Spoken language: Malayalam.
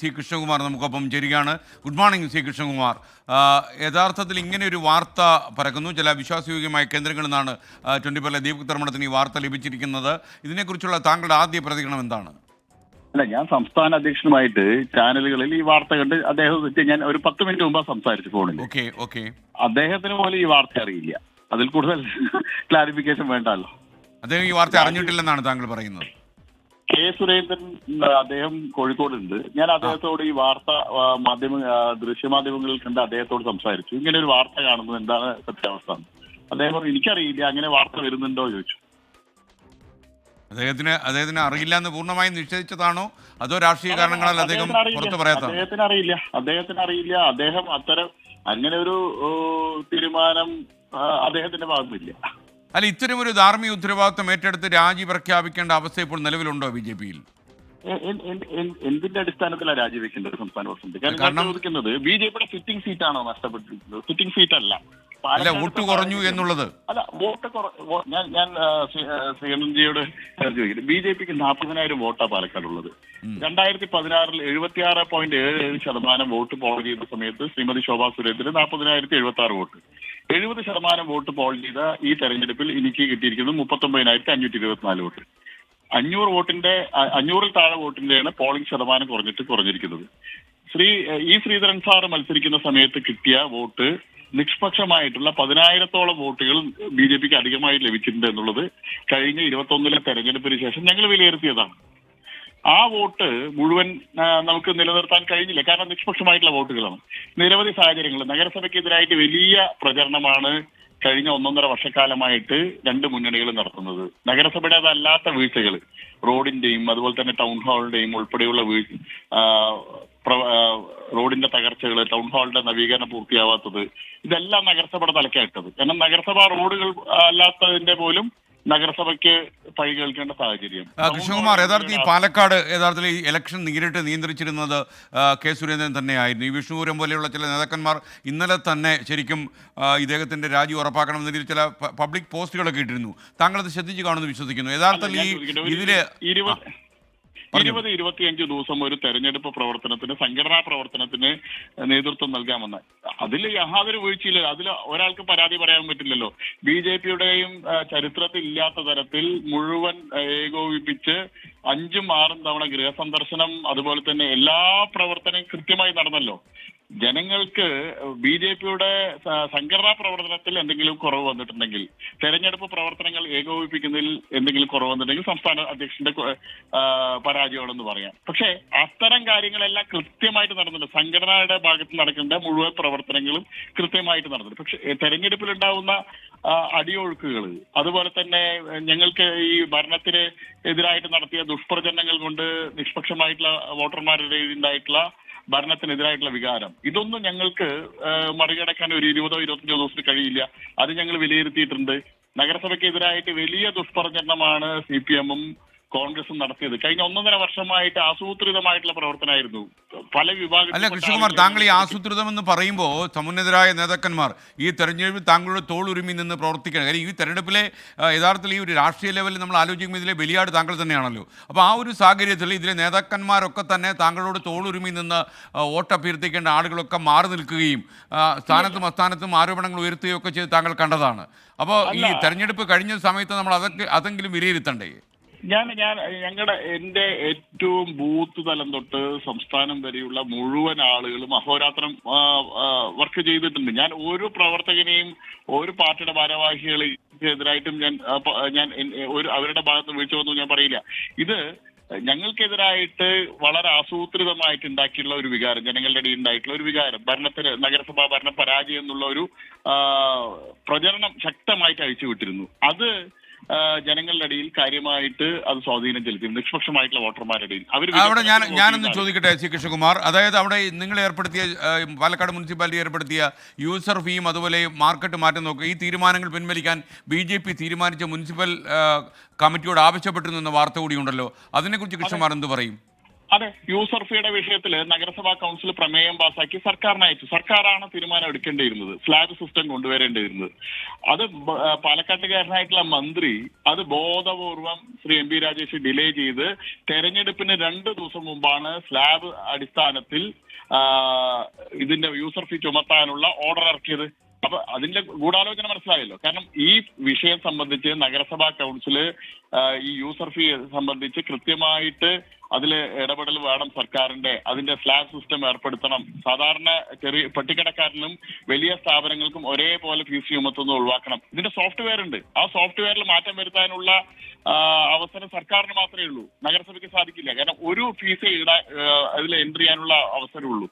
സി കൃഷ്ണകുമാർ നമുക്കൊപ്പം ചേരുകയാണ്. Good morning C Krishnakumar. യഥാർത്ഥത്തിൽ ഇങ്ങനെ ഒരു വാർത്ത പരക്കുന്നു ചില വിശ്വാസയോഗ്യമായ കേന്ദ്രങ്ങളിൽ നിന്നാണ് 24 ദീപക് തർമ്മണത്തിന് ഈ വാർത്ത ലഭിച്ചിരിക്കുന്നത്. ഇതിനെക്കുറിച്ചുള്ള താങ്കളുടെ ആദ്യ പ്രതികരണം എന്താണ്? അല്ല, ഞാൻ സംസ്ഥാന അധ്യക്ഷനുമായിട്ട് ചാനലുകളിൽ ഈ വാർത്ത കണ്ട് അദ്ദേഹം ഞാൻ ഒരു 10 മിനിറ്റ് മുമ്പ് സംസാരിച്ചു ഫോണിൽ. ഓക്കെ. അദ്ദേഹത്തിന് പോലും ഈ വാർത്ത അറിയില്ല. അതിൽ കൂടുതൽ ക്ലാരിഫിക്കേഷൻ വേണ്ടല്ലോ. അദ്ദേഹം ഈ വാർത്ത അറിഞ്ഞിട്ടില്ലെന്നാണ് താങ്കൾ പറയുന്നത്? കെ സുരേന്ദ്രൻ അദ്ദേഹം കോഴിക്കോടുണ്ട്. ഞാൻ അദ്ദേഹത്തോട് ഈ വാർത്ത ദൃശ്യമാധ്യമങ്ങളിൽ കണ്ട് അദ്ദേഹത്തോട് സംസാരിച്ചു. ഇങ്ങനെ ഒരു വാർത്ത കാണുന്നത് എന്താണ് സത്യാവസ്ഥ? അദ്ദേഹം പറഞ്ഞു എനിക്കറിയില്ല, അങ്ങനെ വാർത്ത വരുന്നുണ്ടോ ചോദിച്ചു. അദ്ദേഹത്തിന് അറിയില്ല എന്ന് പൂർണ്ണമായും നിഷേധിച്ചതാണോ അതോ രാഷ്ട്രീയ കാരണങ്ങളാൽ അദ്ദേഹം പുറത്തു പറയാത്തതാണോ? അദ്ദേഹത്തിന് അറിയില്ല. അദ്ദേഹം അങ്ങനെ ഒരു തീരുമാനം അദ്ദേഹത്തിന്റെ ഭാഗത്തില്ല. അല്ല, ഇത്തരമൊരു ധാർമ്മിക ഉത്തരവാദിത്വം ഏറ്റെടുത്ത് രാജി പ്രഖ്യാപിക്കേണ്ട അവസ്ഥ ഇപ്പോൾ നിലവിലുണ്ടോ ബി.ജെ.പിയിൽ? എന്തിന്റെ അടിസ്ഥാനത്തിലാണ് രാജിവെക്കേണ്ടത് സംസ്ഥാന പ്രസിഡന്റ്? കാരണം ചോദിക്കുന്നത് ബി.ജെ.പിയുടെ സിറ്റിംഗ് സീറ്റാണോ നഷ്ടപ്പെട്ടിരിക്കുന്നത്? സിറ്റിംഗ് സീറ്റ് അല്ല, വോട്ട് കുറഞ്ഞു എന്നുള്ളത്. അല്ല, ഞാൻ ശ്രീകണ്ഠൻജിയോട് ചോദിക്കുന്നത്, ബി.ജെ.പിക്ക് 40,000 വോട്ടാണ് പാലക്കാടുള്ളത്. 2016 76.77% വോട്ട് പോൾ ചെയ്ത സമയത്ത് ശ്രീമതി ശോഭാ സുരേന്ദ്രന് 40,076 വോട്ട്. 70% വോട്ട് പോൾ ചെയ്ത ഈ തെരഞ്ഞെടുപ്പിൽ എനിക്ക് കിട്ടിയിരിക്കുന്നത് 39,524 വോട്ട്. 500 താഴെ വോട്ടിന്റെയാണ് പോളിംഗ് ശതമാനം കുറഞ്ഞിരിക്കുന്നത്. ശ്രീധരൻ സാറ് മത്സരിക്കുന്ന സമയത്ത് കിട്ടിയ വോട്ട് നിഷ്പക്ഷമായിട്ടുള്ള 10,000-ഓളം വോട്ടുകൾ ബി.ജെ.പിക്ക് അധികമായി ലഭിച്ചിട്ടുണ്ട് എന്നുള്ളത് കഴിഞ്ഞ 21 തെരഞ്ഞെടുപ്പിന് ശേഷം ഞങ്ങൾ വിലയിരുത്തിയതാണ്. ആ വോട്ട് മുഴുവൻ നമുക്ക് നിലനിർത്താൻ കഴിഞ്ഞില്ല, കാരണം നിഷ്പക്ഷമായിട്ടുള്ള വോട്ടുകളാണ്. നിരവധി സാഹചര്യങ്ങൾ നഗരസഭയ്ക്കെതിരായിട്ട് വലിയ പ്രചരണമാണ് കഴിഞ്ഞ 1.5 വർഷക്കാലമായിട്ട് രണ്ട് മുന്നണികളും നടത്തുന്നത്. നഗരസഭയുടേതല്ലാത്ത വീഴ്ചകൾ, റോഡിന്റെയും അതുപോലെ തന്നെ ടൗൺ ഹാളിന്റെയും ഉൾപ്പെടെയുള്ള റോഡിന്റെ തകർച്ചകൾ, ടൗൺ ഹാളിന്റെ നവീകരണം പൂർത്തിയാവാത്തത്, ഇതെല്ലാം നഗരസഭയുടെ തലക്കായിട്ടത്. കാരണം നഗരസഭ റോഡുകൾ അല്ലാത്തതിന്റെ പോലും നഗരസഭയ്ക്ക് പഴി കേൾക്കേണ്ട സാഹചര്യം. കൃഷ്ണകുമാർ, യഥാർത്ഥത്തിൽ ഈ പാലക്കാട് ഈ ഇലക്ഷൻ നേരിട്ട് നിയന്ത്രിച്ചിരുന്നത് കെ സുരേന്ദ്രൻ തന്നെയായിരുന്നു. ഈ വിഷ്ണുപുരം പോലെയുള്ള ചില നേതാക്കന്മാർ ഇന്നലെ തന്നെ ശരിക്കും ഇദ്ദേഹത്തിന്റെ രാജി ഉറപ്പാക്കണം എന്നതിൽ ചില പബ്ലിക് പോസ്റ്റുകളൊക്കെ ഇട്ടിരുന്നു. താങ്കൾ അത് ശ്രദ്ധിച്ചു കാണുമെന്ന് വിശ്വസിക്കുന്നു. യഥാർത്ഥത്തിൽ ഇതില് 20-25 ദിവസം ഒരു തെരഞ്ഞെടുപ്പ് പ്രവർത്തനത്തിന്, സംഘടനാ പ്രവർത്തനത്തിന് നേതൃത്വം നൽകാമെന്ന്, അതിൽ യാതൊരു വീഴ്ചയില്ല. അതിൽ ഒരാൾക്ക് പരാതി പറയാൻ പറ്റില്ലല്ലോ. ബി.ജെ.പിയുടെയും ചരിത്രത്തിൽ ഇല്ലാത്ത തരത്തിൽ മുഴുവൻ ഏകോപിപ്പിച്ച് 5-6 തവണ ഗൃഹസന്ദർശനം, അതുപോലെ തന്നെ എല്ലാ പ്രവർത്തനവും കൃത്യമായി നടന്നല്ലോ. ജനങ്ങൾക്ക് ബി.ജെ.പിയുടെ സംഘടനാ പ്രവർത്തനത്തിൽ എന്തെങ്കിലും കുറവ് വന്നിട്ടുണ്ടെങ്കിൽ, തെരഞ്ഞെടുപ്പ് പ്രവർത്തനങ്ങൾ ഏകോപിപ്പിക്കുന്നതിൽ എന്തെങ്കിലും കുറവ് വന്നിട്ടുണ്ടെങ്കിൽ സംസ്ഥാന അധ്യക്ഷന്റെ പരാജയമാണെന്ന് പറയാം. പക്ഷേ അത്തരം കാര്യങ്ങളെല്ലാം കൃത്യമായിട്ട് നടന്നിട്ടുണ്ട്. സംഘടനയുടെ ഭാഗത്ത് നടക്കേണ്ട മുഴുവൻ പ്രവർത്തനങ്ങളും കൃത്യമായിട്ട് നടന്നിട്ടുണ്ട്. പക്ഷെ തെരഞ്ഞെടുപ്പിൽ ഉണ്ടാവുന്ന അടിയൊഴുക്കുകൾ, അതുപോലെ തന്നെ ഞങ്ങൾക്ക് ഈ ഭരണത്തിന് എതിരായിട്ട് നടത്തിയ ദുഷ്പ്രചരണങ്ങൾ കൊണ്ട് നിഷ്പക്ഷമായിട്ടുള്ള വോട്ടർമാരുടെ ഉണ്ടായിട്ടുള്ള ഭരണത്തിനെതിരായിട്ടുള്ള വികാരം, ഇതൊന്നും ഞങ്ങൾക്ക് മറികടക്കാൻ ഒരു 20-25 ദിവസത്തിൽ കഴിയില്ല. അത് ഞങ്ങൾ വിലയിരുത്തിയിട്ടുണ്ട്. നഗരസഭയ്ക്കെതിരായിട്ട് വലിയ ദുഷ്പ്രചരണമാണ് CPM-ഉം കോൺഗ്രസും നടത്തിയത്. കഴിഞ്ഞ 1.5 വർഷമായിട്ട് ആസൂത്രിതമായിട്ടുള്ള പ്രവർത്തനമായിരുന്നു പല വിഭാഗം. അല്ല കൃഷ്ണകുമാർ, താങ്കൾ ഈ ആസൂത്രിതം എന്ന് പറയുമ്പോൾ സമുന്നതരായ നേതാക്കന്മാർ ഈ തെരഞ്ഞെടുപ്പിൽ താങ്കളുടെ തോളുരുമി നിന്ന് പ്രവർത്തിക്കണം. കാര്യം ഈ തെരഞ്ഞെടുപ്പിലെ യഥാർത്ഥത്തിൽ ഈ ഒരു രാഷ്ട്രീയ ലെവലിൽ നമ്മൾ ആലോചിക്കുമ്പോൾ ഇതിലെ ബലിയാട് താങ്കൾ തന്നെയാണല്ലോ. അപ്പോൾ ആ ഒരു സാഹചര്യത്തിൽ ഇതിലെ നേതാക്കന്മാരൊക്കെ തന്നെ താങ്കളോട് തോളുരുമി നിന്ന് വോട്ടഭ്യർത്ഥിക്കേണ്ട ആളുകളൊക്കെ മാറി നിൽക്കുകയും സ്ഥാനത്തും അസ്ഥാനത്തും ആരോപണങ്ങൾ ഉയർത്തുകയും ഒക്കെ ചെയ്ത് താങ്കൾ കണ്ടതാണ്. അപ്പോൾ ഈ തെരഞ്ഞെടുപ്പ് കഴിഞ്ഞ സമയത്ത് നമ്മൾ അതെങ്കിലും വിലയിരുത്തണ്ടേ? എന്റെ ഏറ്റവും ബൂത്ത് തലം തൊട്ട് സംസ്ഥാനം വരെയുള്ള മുഴുവൻ ആളുകളും അഹോരാത്രം വർക്ക് ചെയ്തിട്ടുണ്ട്. ഞാൻ ഒരു പ്രവർത്തകനെയും ഒരു പാർട്ടിയുടെ ഭാരവാഹികളെതിരായിട്ടും ഞാൻ അവരുടെ ഭാഗത്ത് വീഴ്ച വന്നു ഞാൻ പറയില്ല. ഇത് ഞങ്ങൾക്കെതിരായിട്ട് വളരെ ആസൂത്രിതമായിട്ട് ഉണ്ടാക്കിയുള്ള ഒരു വികാരം, ജനങ്ങളുടെ ഇടയിൽ ഉണ്ടായിട്ടുള്ള ഒരു വികാരം, നഗരസഭാ ഭരണ പരാജയം എന്നുള്ള ഒരു പ്രചരണം ശക്തമായിട്ട് അഴിച്ചുവിട്ടിരുന്നു. അത് ജനങ്ങളുടെ ഇടയിൽ കാര്യമായിട്ട് അത് സ്വാധീനം ചെലുത്തി, നിഷ്പക്ഷമായിട്ടുള്ള വോട്ടർമാരുടെ ഇടയിൽ. അവിടെ ഞാനൊന്ന് ചോദിക്കട്ടെ സി കൃഷ്ണകുമാർ, അതായത് അവിടെ നിങ്ങൾ ഏർപ്പെടുത്തിയ പാലക്കാട് മുനിസിപ്പാലിറ്റി ഏർപ്പെടുത്തിയ യൂസർ ഫീയും അതുപോലെ മാർക്കറ്റ് മാറ്റം നോക്കുക, ഈ തീരുമാനങ്ങൾ പിൻവലിക്കാൻ ബി.ജെ.പി തീരുമാനിച്ച മുനിസിപ്പൽ കമ്മിറ്റിയോട് ആവശ്യപ്പെട്ടിരുന്ന വാർത്ത കൂടി ഉണ്ടല്ലോ. അതിനെക്കുറിച്ച് കൃഷ്ണകുമാർ എന്ത് പറയും? അതെ, യൂസർ ഫീയുടെ വിഷയത്തിൽ നഗരസഭാ കൗൺസിൽ പ്രമേയം പാസാക്കി സർക്കാരിന് അയച്ചു. സർക്കാരാണ് തീരുമാനം എടുക്കേണ്ടിയിരുന്നത്, സ്ലാബ് സിസ്റ്റം കൊണ്ടുവരേണ്ടിയിരുന്നത്. അത് പാലക്കാട്ടുകാരനായിട്ടുള്ള മന്ത്രി അത് ബോധപൂർവം Shri M P Rajesh delay ചെയ്ത് തെരഞ്ഞെടുപ്പിന് 2 ദിവസം മുമ്പാണ് സ്ലാബ് അടിസ്ഥാനത്തിൽ ഇതിന്റെ യൂസർ ഫീ ചുമത്താനുള്ള ഓർഡർ ഇറക്കിയത്. അപ്പൊ അതിന്റെ ഗൂഢാലോചന മനസ്സിലായല്ലോ. കാരണം ഈ വിഷയം സംബന്ധിച്ച് നഗരസഭാ കൗൺസില് ഈ യൂസർ ഫീ സംബന്ധിച്ച് കൃത്യമായിട്ട് അതിൽ ഇടപെടൽ വേണം സർക്കാരിന്റെ. അതിന്റെ സ്ലാബ് സിസ്റ്റം ഏർപ്പെടുത്തണം. സാധാരണ ചെറിയ പെട്ടിക്കടക്കാരനും വലിയ സ്ഥാപനങ്ങൾക്കും ഒരേപോലെ ഫീസ് ചുമത്തുന്നത് ഒഴിവാക്കണം. ഇതിന്റെ സോഫ്റ്റ്വെയർ ഉണ്ട്. ആ സോഫ്റ്റ്വെയറിൽ മാറ്റം വരുത്താനുള്ള അവസരം സർക്കാരിന് മാത്രമേ ഉള്ളൂ, നഗരസഭയ്ക്ക് സാധിക്കില്ല. കാരണം ഒരു ഫീസ് അതിൽ എൻട്രി ചെയ്യാനുള്ള അവസരമുള്ളൂ.